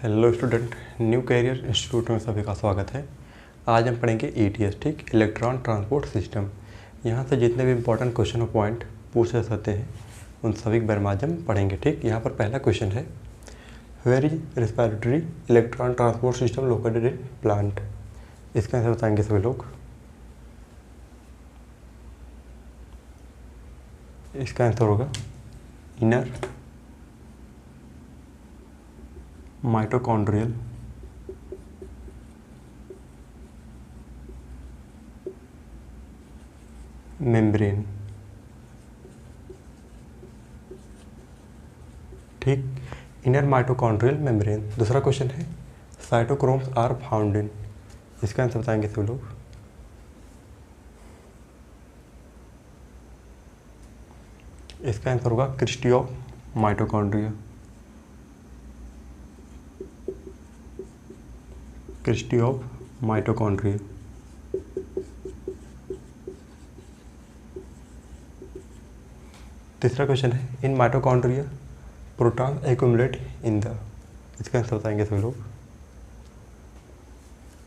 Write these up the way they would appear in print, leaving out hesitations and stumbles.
Hello student, new career institute में सभी का स्वागत है। आज हम पढ़ेंगे ETS, ठीक, इलेक्ट्रॉन ट्रांसपोर्ट सिस्टम। यहाँ से जितने भी इंपॉर्टेंट क्वेश्चन और पॉइंट पूछे सकते हैं उन सभी के बारे में आज हम पढ़ेंगे, ठीक। यहाँ पर पहला क्वेश्चन है, where is respiratory electron transport system located in plant. इसका आंसर बताएंगे सभी लोग। इसका आंसर होगा इनर माइटोकॉन्ड्रियल मेम्ब्रेन, ठीक, इनर माइटोकॉन्ड्रियल मेम्ब्रेन। दूसरा क्वेश्चन है, साइटोक्रोम्स आर फाउंड इन। इसका आंसर बताएंगे सभी लोग। इसका आंसर होगा cristae of mitochondria, cristae of mitochondria. तीसरा क्वेश्चन है, in mitochondria proton accumulate in the. इसका आंसर बताएंगे सभी लोग।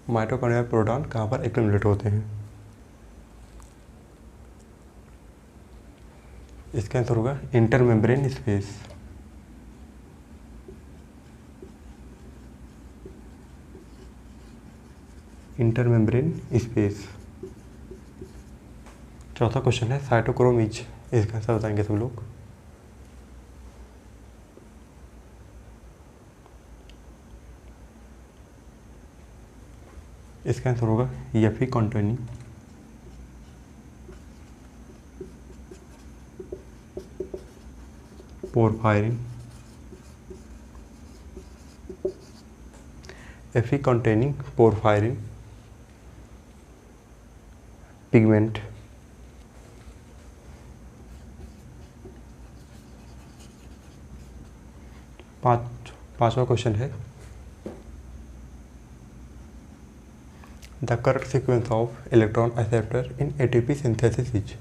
माइटोकॉन्ड्रिया प्रोटॉन कहाँ पर एक्यूमुलेट होते हैं। इसका आंसर होगा इंटरमेम्ब्रेन स्पेस, इंटरमेम्ब्रेन स्पेस। चौथा क्वेश्चन है, साइटोक्रोम इज। इसका आंसर बताएंगे सब लोग। इसका आंसर होगा Fe containing porphyrin, Fe containing porphyrin pigment। पांचवा क्वेश्चन है, the correct sequence of electron acceptor in ATP synthesis is.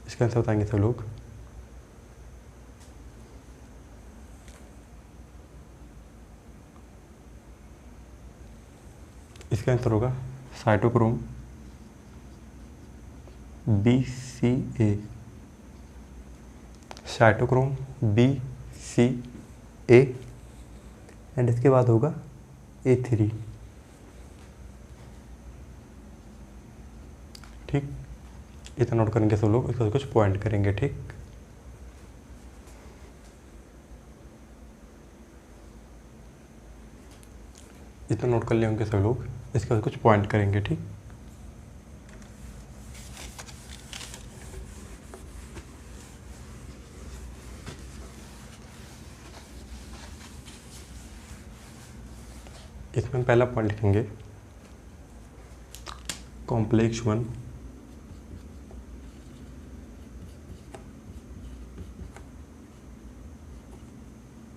इसका आंसर बताएंगे सब लोग। इसका आंसर होगा cytochrome BCA, cytochrome BCA and इसके बाद होगा A3, ठीक। इतना नोट करेंगे सब लोग, इसका कुछ पॉइंट करेंगे, ठीक। इतना नोट कर लिए होंगे सब लोग, इसके बाद कुछ पॉइंट करेंगे, ठीक। इसमें पहला पॉइंट लिखेंगे, complex 1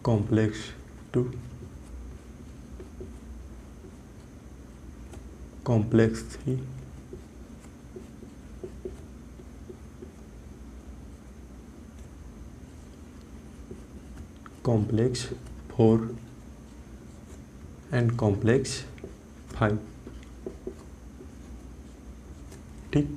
complex 2 complex 3 complex 4 and complex 5, ठीक।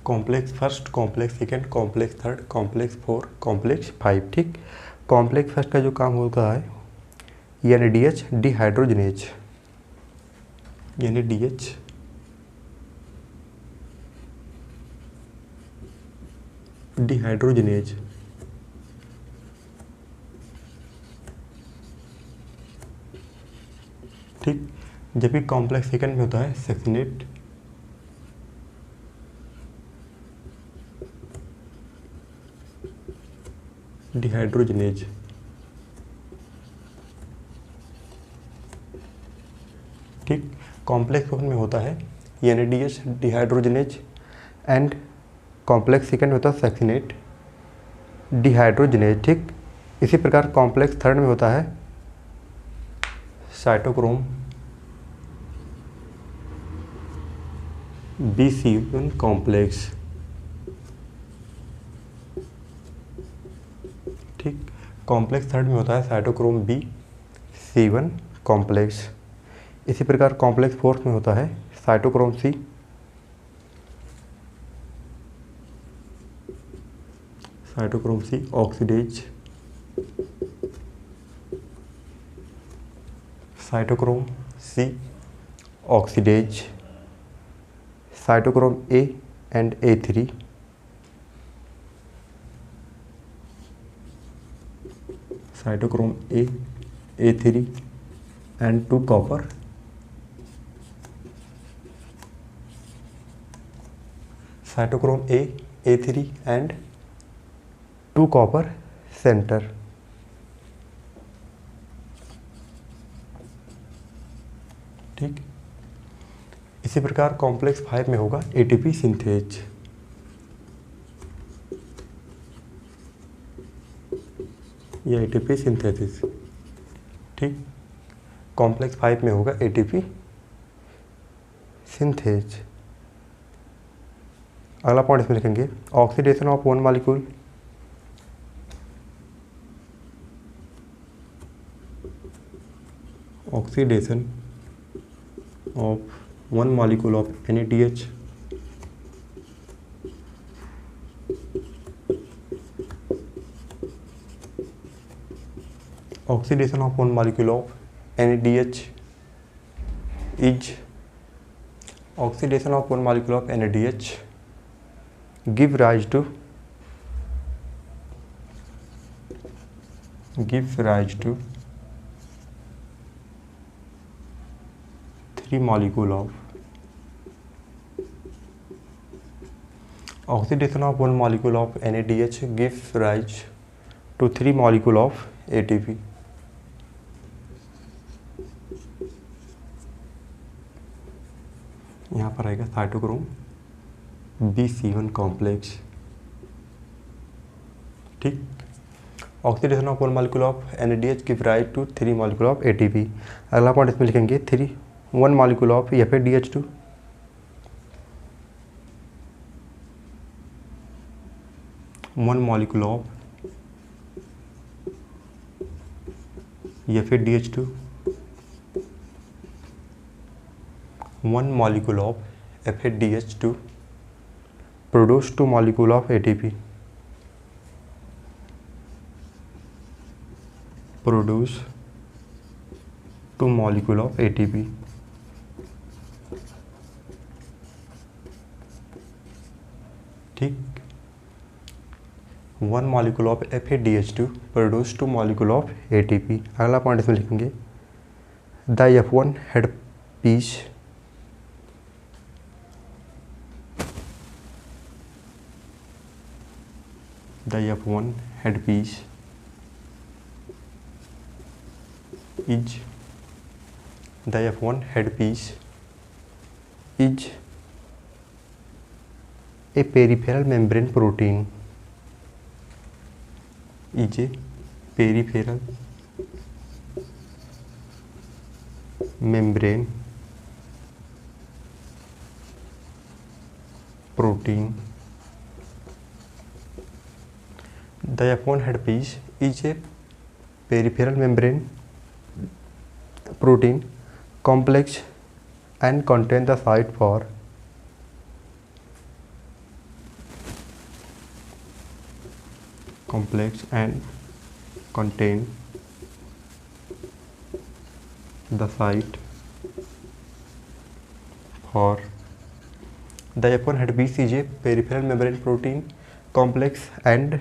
Complex first, complex second, complex third, complex 4, complex 5, ठीक। कॉम्प्लेक्स फर्स्ट का जो काम होता है NADH डिहाइड्रोजनेज, NADH डिहाइड्रोजनेज, ठीक। जबकि कॉम्प्लेक्स सेकंड में होता है सक्सिनेट डिहाइड्रोजनेज, ठीक। कॉम्प्लेक्स फॉर्म में होता है NADH dehydrogenase and complex second में होता है सक्सिनेट डिहाइड्रोजनेज, ठीक। इसी प्रकार कॉम्प्लेक्स थर्ड में होता है साइटोक्रोम BC1 कॉम्प्लेक्स, ठीक। कॉम्प्लेक्स थर्ड में होता है साइटोक्रोम B C1 कॉम्प्लेक्स। इसी प्रकार कॉम्प्लेक्स फोर्थ में होता है cytochrome C oxidase, cytochrome C oxidase, cytochrome A and A3, cytochrome A3 and 2 copper, cytochrome A3 and 2 copper centre. ठीक। इसी प्रकार कॉम्प्लेक्स 5 में होगा ATP सिंथेज। या ATP सिंथेसिस। ठीक। कॉम्प्लेक्स 5 में होगा ATP सिंथेज। अगला पॉइंट इसमें लिखेंगे oxidation of one molecule, oxidation of one molecule of NADH oxidation of one molecule of NADH is oxidation of one molecule of NADH give rise to 3 molecule of oxidation of one molecule of NADH gives rise to 3 molecule of ATP। यहाँ पर आएगा cytochrome BC1 complex. ठीक। Oxidation of one molecule of NADH give rise to 3 molecule of ATP। अगला point इसमें लिखेंगे 1 molecule of FADH2, 1 molecule of FADH2, 1 molecule of FADH2 produce 2 molecule of ATP, produce 2 molecule of ATP। ठीक। 1 molecule of FADH2 produce 2 molecule of ATP। अगला point इसमें लिखेंगे the F1 head piece, the F1 head piece is the F1 headpiece is a peripheral membrane protein, is a peripheral membrane protein। The F1 headpiece is a peripheral membrane protein complex and contain the site for complex and contain the site for the F1 headpiece is a peripheral membrane protein complex and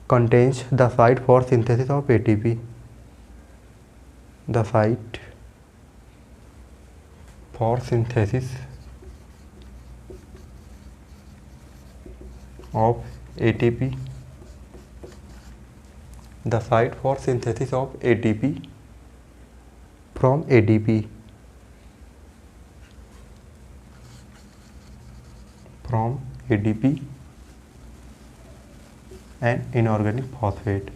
contains the site for synthesis of ATP, the site for synthesis of ATP, the site for synthesis of ATP from ADP, from ADP and inorganic phosphate।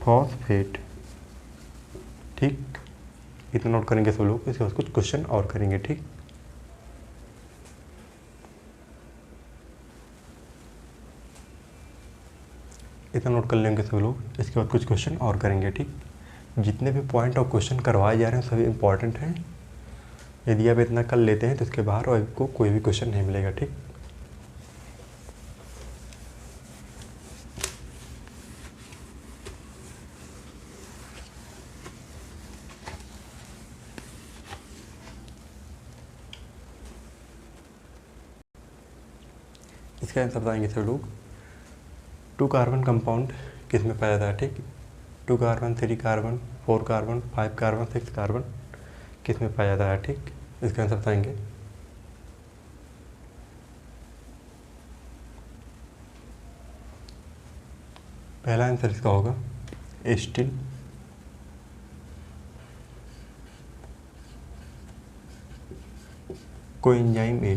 Phosphate. ठीक। इतना note करेंगे सब लोग, इसके बाद कुछ question और करेंगे। ठीक। इतना नोट कर लेंगे सब लोग। इसके बाद कुछ क्वेश्चन और करेंगे, ठीक। जितने भी पॉइंट और क्वेश्चन करवाए जा रहे हैं सभी इंपॉर्टेंट हैं। यदि आप इतना कर लेते हैं तो इसके बाहर आपको कोई भी क्वेश्चन नहीं मिलेगा, ठीक। इसका आंसर बताएंगे सब लोग। 2 कार्बन कंपाउंड किस में पाया जाता है, ठीक। 2 carbon, 3 carbon, 4 carbon, 5 carbon, 6 carbon किस में पाया जाता है, ठीक। इसका आंसर बताएंगे। पहला आंसर इसका होगा एस्टिन, कोएंजाइम ए,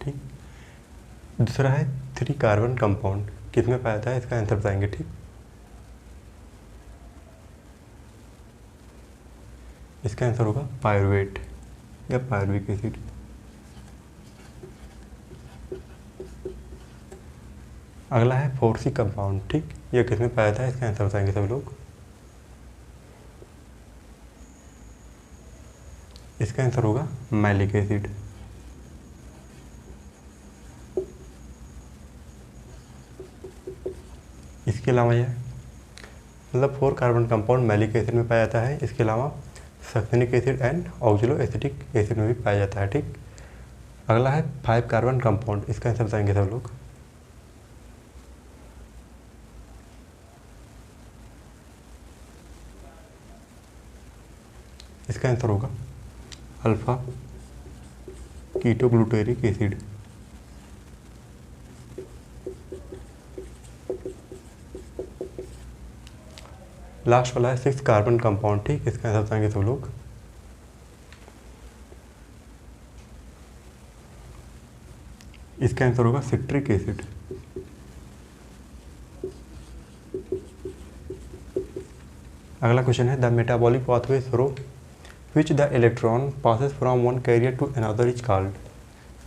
ठीक। दूसरा है 3 कार्बन कंपाउंड किस में पाया जाता है, इसका आंसर बताएंगे, ठीक। इसका आंसर होगा पायरुवेट या पायरुविक एसिड। अगला है 4C कंपाउंड, ठीक। यह किस में पाया जाता है, इसका आंसर बताएंगे सब लोग। इसका आंसर होगा मैलिक एसिड। इसके अलावा यह मतलब 4 कार्बन कंपाउंड मैलिक एसिड में पाया जाता है। इसके अलावा succinic acid and ऑक्जेलो acetic acid में भी पाया जाता है, ठीक। अगला है 5 कार्बन कंपाउंड, इसका आंसर बताएंगे सब लोग। इसका आंसर होगा अल्फा कीटोग्लूटेरिक एसिड। लास्ट वाला है 6 कार्बन कंपाउंड, ठीक। इसका आंसर बताएंगे सब लोग। इसका आंसर होगा सिट्रिक एसिड। अगला क्वेश्चन है the metabolic pathway through which the electron passes from one carrier to another is called.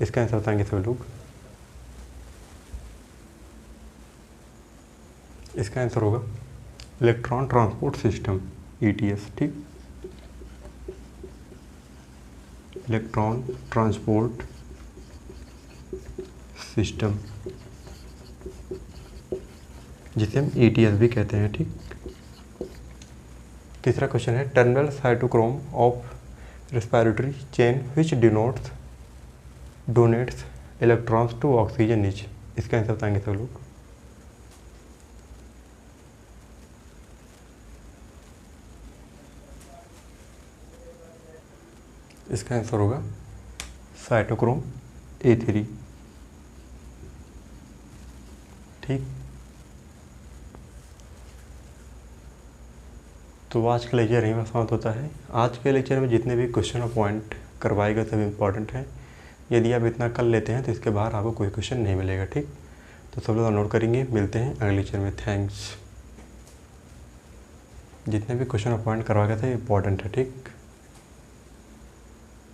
इसका आंसर बताएंगे सब लोग। इसका आंसर होगा इलेक्ट्रॉन ट्रांसपोर्ट सिस्टम, ETS, ठीक। इलेक्ट्रॉन ट्रांसपोर्ट सिस्टम, जिसे हम ETS भी कहते हैं, ठीक। तीसरा क्वेश्चन है terminal cytochrome of respiratory chain which donates electrons to oxygen is. इसका आंसर बताएंगे सब लोग। इसका आंसर होगा साइटोक्रोम A3, ठीक। तो आज का लेक्चर यहीं पर समाप्त होता है। आज के लेक्चर में जितने भी क्वेश्चन और पॉइंट करवाए गए सभी इंपॉर्टेंट हैं। यदि आप इतना कर लेते हैं तो इसके बाहर आपको कोई क्वेश्चन नहीं मिलेगा, ठीक। तो सब लोग नोट करेंगे। मिलते हैं अगले लेक्चर में। थैंक्स। जितने भी क्वेश्चन और पॉइंट करवाए गए थे इंपॉर्टेंट है, ठीक।